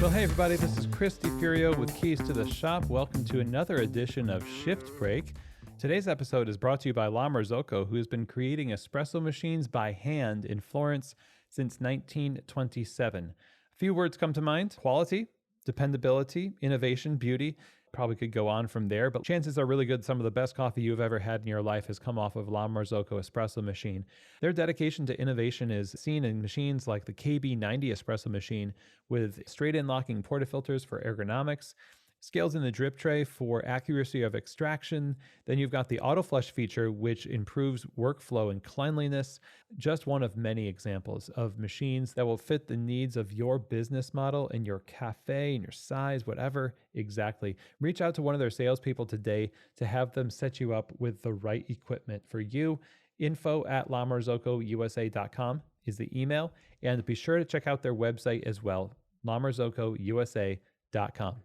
Well, hey everybody, this is Chris DiFurio with Keys to the Shop. Welcome to another edition of Shift Break. Today's episode is brought to you by La Marzocco, who has been creating espresso machines by hand in Florence since 1927. A few words come to mind: quality, dependability, innovation, beauty. Probably could go on from there, but chances are really good some of the best coffee you've ever had in your life has come off of La Marzocco espresso machine. Their dedication to innovation is seen in machines like the KB90 espresso machine with straight-in locking portafilters for ergonomics, scales in the drip tray for accuracy of extraction. Then you've got the auto flush feature, which improves workflow and cleanliness. Just one of many examples of machines that will fit the needs of your business model and your cafe and your size, whatever exactly. Reach out to one of their salespeople today to have them set you up with the right equipment for you. info@lamarzocousa.com is the email, and be sure to check out their website as well, lamarzocousa.com.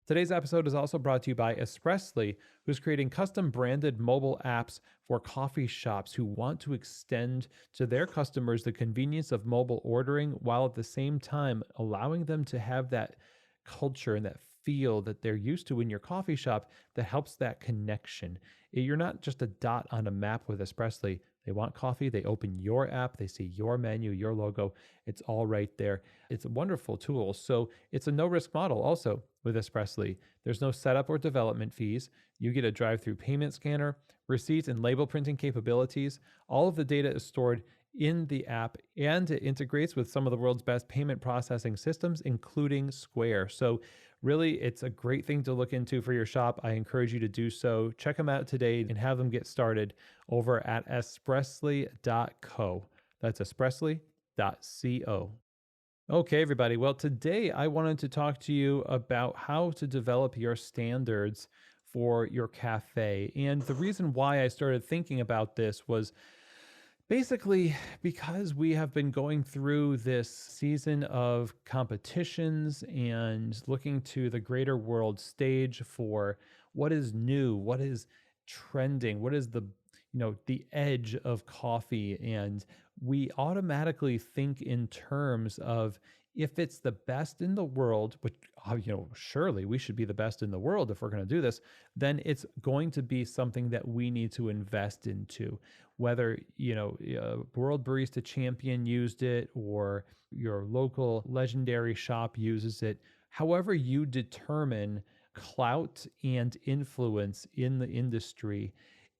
Today's episode is also brought to you by Espressly, who's creating custom branded mobile apps for coffee shops who want to extend to their customers the convenience of mobile ordering while at the same time allowing them to have that culture and that feel that they're used to in your coffee shop that helps that connection. You're not just a dot on a map with Espressly. They want coffee, they open your app, they see your menu, your logo. It's all right there. It's a wonderful tool. So it's a no-risk model also with Espressly. There's no setup or development fees. You get a drive-through payment scanner, receipts and label printing capabilities. All of the data is stored in the app, and it integrates with some of the world's best payment processing systems, including Square. So really, it's a great thing to look into for your shop. I encourage you to do so. Check them out today and have them get started over at espressly.co. That's espressly.co. Okay, everybody. Well, today I wanted to talk to you about how to develop your standards for your cafe. And the reason why I started thinking about this was basically because we have been going through this season of competitions and looking to the greater world stage for what is new, what is trending, what is the edge of coffee. And we automatically think in terms of if it's the best in the world, which, surely we should be the best in the world if we're going to do this, then it's going to be something that we need to invest into. Whether, World Barista Champion used it or your local legendary shop uses it, however you determine clout and influence in the industry,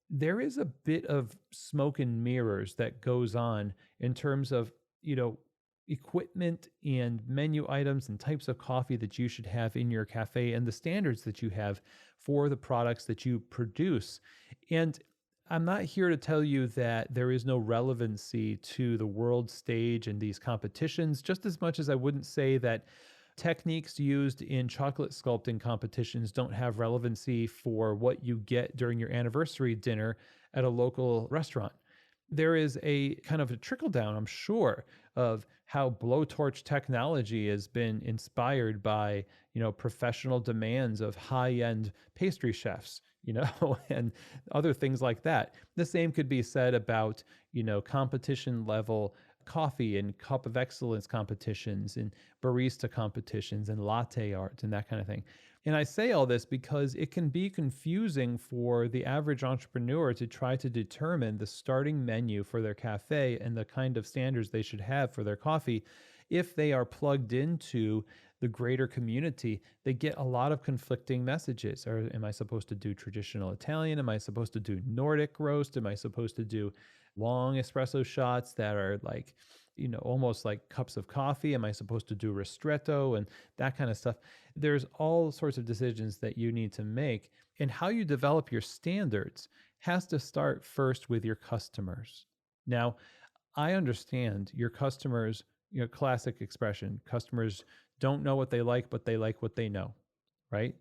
there is a bit of smoke and mirrors that goes on in terms of, equipment and menu items and types of coffee that you should have in your cafe and the standards that you have for the products that you produce. And I'm not here to tell you that there is no relevancy to the world stage and these competitions, just as much as I wouldn't say that techniques used in chocolate sculpting competitions don't have relevancy for what you get during your anniversary dinner at a local restaurant. There is a kind of a trickle down, I'm sure, of how blowtorch technology has been inspired by, professional demands of high-end pastry chefs, and other things like that. The same could be said about, competition level coffee and cup of excellence competitions and barista competitions and latte art and that kind of thing. And I say all this because it can be confusing for the average entrepreneur to try to determine the starting menu for their cafe and the kind of standards they should have for their coffee. If they are plugged into the greater community, they get a lot of conflicting messages. Or am I supposed to do traditional Italian? Am I supposed to do Nordic roast? Am I supposed to do long espresso shots that are like, almost like cups of coffee? Am I supposed to do ristretto and that kind of stuff? There's all sorts of decisions that you need to make. And how you develop your standards has to start first with your customers. Now, I understand your customers, classic expression, customers don't know what they like, but they like what they know, right?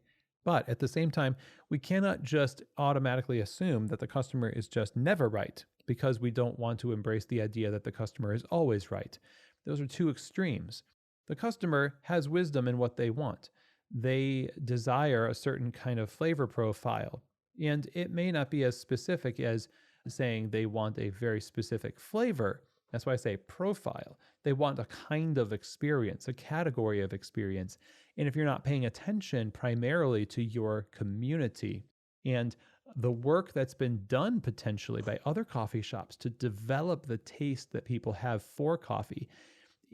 But at the same time, we cannot just automatically assume that the customer is just never right because we don't want to embrace the idea that the customer is always right. Those are two extremes. The customer has wisdom in what they want. They desire a certain kind of flavor profile, and it may not be as specific as saying they want a very specific flavor, That's why I say profile. They want a kind of experience, a category of experience. And if you're not paying attention primarily to your community and the work that's been done potentially by other coffee shops to develop the taste that people have for coffee,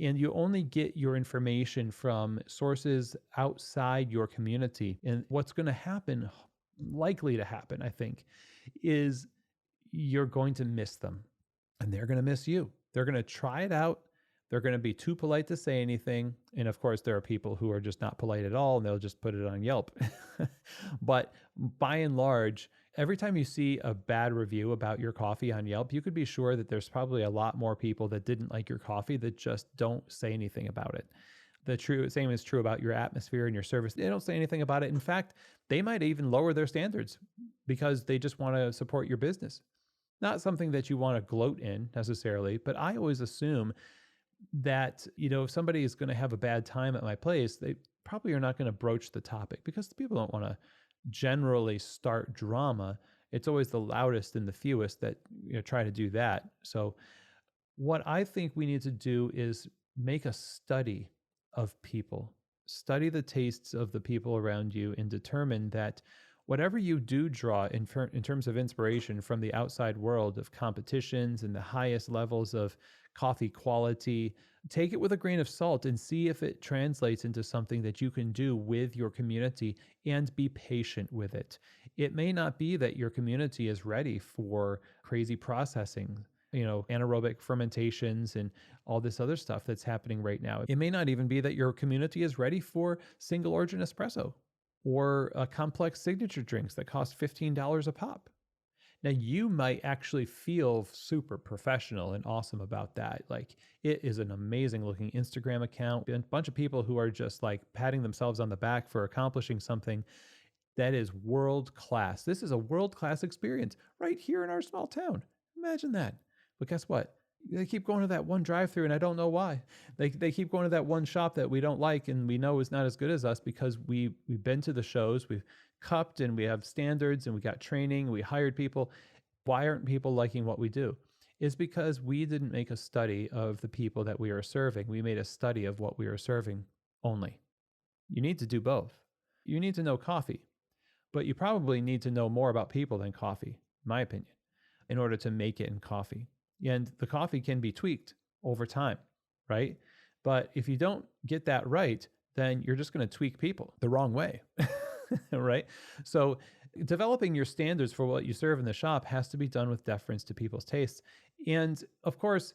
and you only get your information from sources outside your community, and what's going to happen, likely to happen, I think, is you're going to miss them and they're going to miss you. They're going to try it out. They're going to be too polite to say anything. And of course, there are people who are just not polite at all and they'll just put it on Yelp. But by and large, every time you see a bad review about your coffee on Yelp, you could be sure that there's probably a lot more people that didn't like your coffee that just don't say anything about it. The same is true about your atmosphere and your service. They don't say anything about it. In fact, they might even lower their standards because they just want to support your business. Not something that you want to gloat in necessarily, but I always assume that, if somebody is going to have a bad time at my place, they probably are not going to broach the topic because people don't want to generally start drama. It's always the loudest and the fewest that try to do that. So what I think we need to do is make a study of people, study the tastes of the people around you, and determine that whatever you do draw in terms of inspiration from the outside world of competitions and the highest levels of coffee quality, take it with a grain of salt and see if it translates into something that you can do with your community, and be patient with it. It may not be that your community is ready for crazy processing, anaerobic fermentations and all this other stuff that's happening right now. It may not even be that your community is ready for single origin espresso or complex signature drinks that cost $15 a pop. Now, you might actually feel super professional and awesome about that. Like, it is an amazing looking Instagram account and a bunch of people who are just like patting themselves on the back for accomplishing something that is world class. This is a world class experience right here in our small town. Imagine that. But guess what? They keep going to that one drive-through, and I don't know why. They keep going to that one shop that we don't like and we know is not as good as us because we've been to the shows, we've cupped, and we have standards, and we got training, we hired people. Why aren't people liking what we do? It's because we didn't make a study of the people that we are serving. We made a study of what we are serving only. You need to do both. You need to know coffee, but you probably need to know more about people than coffee, in my opinion, in order to make it in coffee. And the coffee can be tweaked over time, right? But if you don't get that right, then you're just going to tweak people the wrong way, right? So developing your standards for what you serve in the shop has to be done with deference to people's tastes. And of course,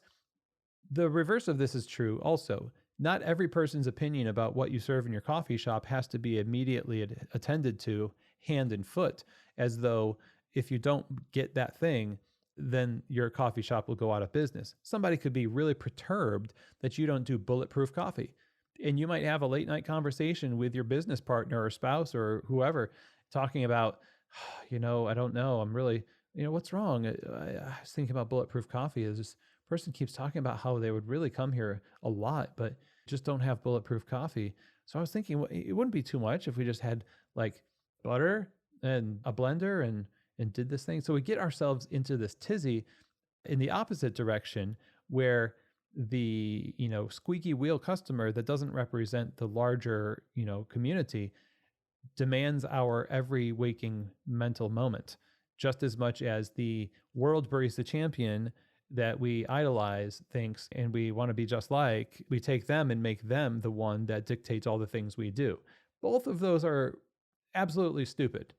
the reverse of this is true also. Not every person's opinion about what you serve in your coffee shop has to be immediately attended to hand and foot, as though if you don't get that thing, then your coffee shop will go out of business. Somebody could be really perturbed that you don't do bulletproof coffee. And you might have a late night conversation with your business partner or spouse or whoever talking about, I don't know. I'm really, what's wrong? I was thinking about bulletproof coffee. This person keeps talking about how they would really come here a lot, but just don't have bulletproof coffee. So I was thinking it wouldn't be too much if we just had like butter and a blender and did this thing. So we get ourselves into this tizzy in the opposite direction, where the, squeaky wheel customer that doesn't represent the larger, community demands our every waking mental moment, just as much as the world barista champion that we idolize thinks and we want to be just like. We take them and make them the one that dictates all the things we do. Both of those are absolutely stupid,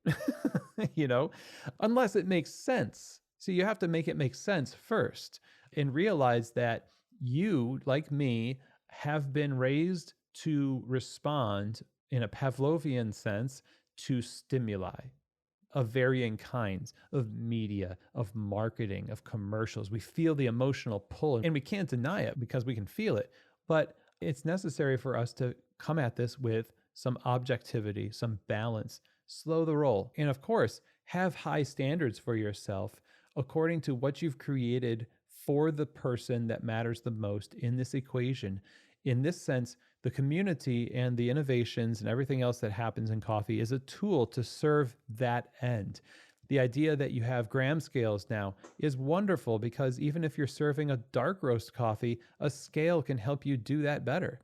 unless it makes sense. So you have to make it make sense first and realize that you, like me, have been raised to respond in a Pavlovian sense to stimuli of varying kinds, of media, of marketing, of commercials. We feel the emotional pull, and we can't deny it because we can feel it. But it's necessary for us to come at this with some objectivity, some balance, slow the roll. And of course, have high standards for yourself according to what you've created for the person that matters the most in this equation. In this sense, the community and the innovations and everything else that happens in coffee is a tool to serve that end. The idea that you have gram scales now is wonderful because even if you're serving a dark roast coffee, a scale can help you do that better.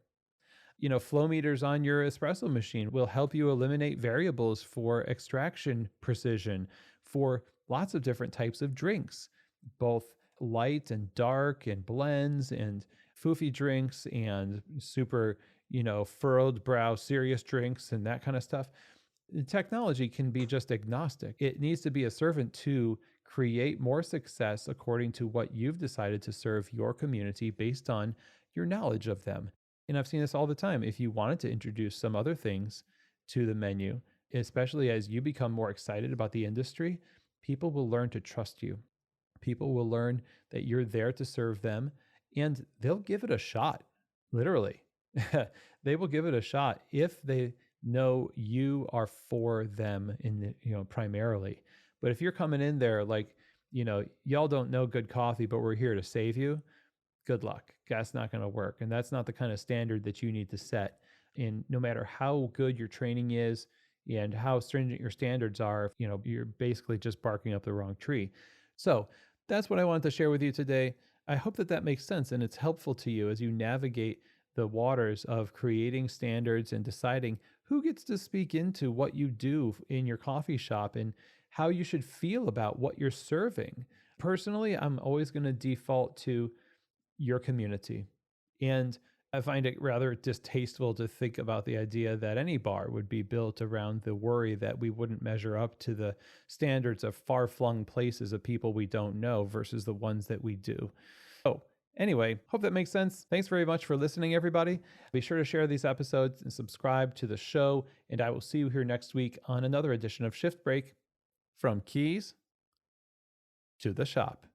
Flow meters on your espresso machine will help you eliminate variables for extraction precision for lots of different types of drinks, both light and dark and blends and foofy drinks and super, furrowed brow serious drinks and that kind of stuff. The technology can be just agnostic. It needs to be a servant to create more success according to what you've decided to serve your community based on your knowledge of them. And I've seen this all the time. If you wanted to introduce some other things to the menu, especially as you become more excited about the industry, people will learn to trust you. People will learn that you're there to serve them and they'll give it a shot. Literally. They will give it a shot if they know you are for them primarily. But if you're coming in there like, y'all don't know good coffee, but we're here to save you, good luck. That's not going to work. And that's not the kind of standard that you need to set. And no matter how good your training is and how stringent your standards are, you're basically just barking up the wrong tree. So that's what I wanted to share with you today. I hope that that makes sense and it's helpful to you as you navigate the waters of creating standards and deciding who gets to speak into what you do in your coffee shop and how you should feel about what you're serving. Personally, I'm always going to default to your community. And I find it rather distasteful to think about the idea that any bar would be built around the worry that we wouldn't measure up to the standards of far flung places of people we don't know versus the ones that we do. So, anyway, hope that makes sense. Thanks very much for listening, everybody. Be sure to share these episodes and subscribe to the show. And I will see you here next week on another edition of Shift Break, from Keys to the Shop.